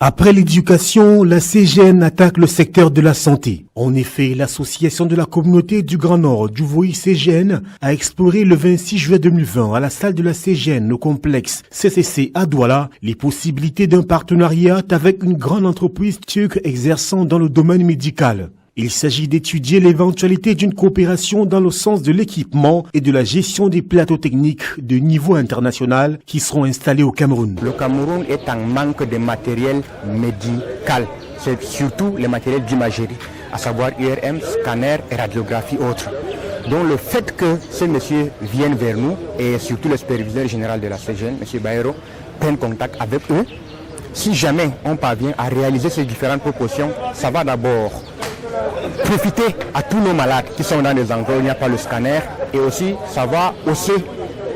Après l'éducation, la CGN attaque le secteur de la santé. En effet, l'association de la communauté du Grand Nord du Voï-CGN a exploré le 26 juin 2020 à la salle de la CGN au complexe CCC à Douala les possibilités d'un partenariat avec une grande entreprise turque exerçant dans le domaine médical. Il s'agit d'étudier l'éventualité d'une coopération dans le sens de l'équipement et de la gestion des plateaux techniques de niveau international qui seront installés au Cameroun. Le Cameroun est en manque de matériel médical. C'est surtout les matériels d'imagerie, à savoir IRM, scanner et radiographie autres. Donc le fait que ces messieurs viennent vers nous et surtout le superviseur général de la CGN, M. Baero, prenne contact avec eux, si jamais on parvient à réaliser ces différentes propositions, ça va d'abord profiter à tous nos malades qui sont dans des endroits où il n'y a pas le scanner et aussi ça va hausser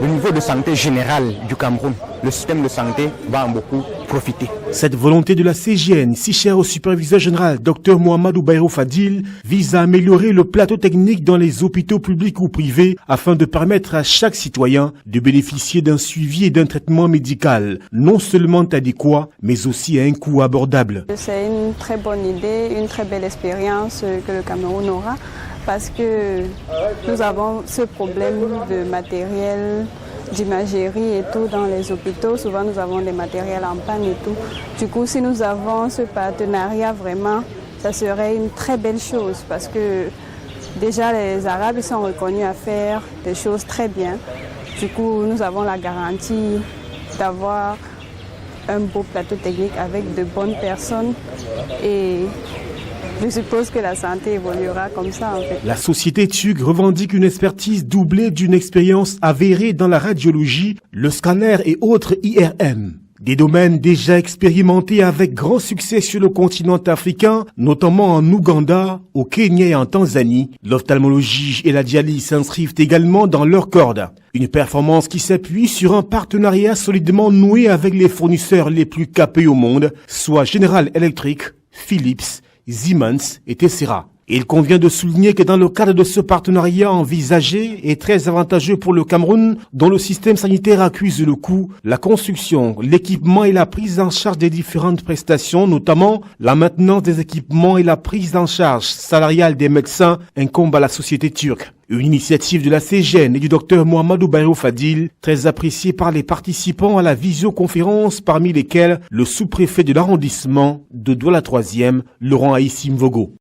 le niveau de santé général du Cameroun. Le système de santé va en beaucoup profiter. Cette volonté de la CGN, si chère au superviseur général Dr Mohamedou Bayrou Fadil, vise à améliorer le plateau technique dans les hôpitaux publics ou privés afin de permettre à chaque citoyen de bénéficier d'un suivi et d'un traitement médical non seulement adéquat, mais aussi à un coût abordable. C'est une très bonne idée, une très belle expérience que le Cameroun aura parce que nous avons ce problème de matériel, d'imagerie et tout dans les hôpitaux. Souvent nous avons des matériels en panne et tout. Du coup, si nous avons ce partenariat, vraiment, ça serait une très belle chose parce que déjà les Arabes ils sont reconnus à faire des choses très bien. Du coup, nous avons la garantie d'avoir un beau plateau technique avec de bonnes personnes et je suppose que la santé évoluera comme ça en fait. La société turque revendique une expertise doublée d'une expérience avérée dans la radiologie, le scanner et autres IRM. Des domaines déjà expérimentés avec grand succès sur le continent africain, notamment en Ouganda, au Kenya et en Tanzanie. L'ophtalmologie et la dialyse s'inscrivent également dans leur corde. Une performance qui s'appuie sur un partenariat solidement noué avec les fournisseurs les plus capés au monde, soit General Electric, Philips, Siemens et Tessera. Il convient de souligner que dans le cadre de ce partenariat envisagé et très avantageux pour le Cameroun, dont le système sanitaire accuse le coût, la construction, l'équipement et la prise en charge des différentes prestations, notamment la maintenance des équipements et la prise en charge salariale des médecins, incombent à la société turque. Une initiative de la CGN et du Dr Mohamedou Bayrou Fadil, très appréciée par les participants à la visioconférence, parmi lesquels le sous-préfet de l'arrondissement de Douala 3e, Laurent Aïssim Vogo.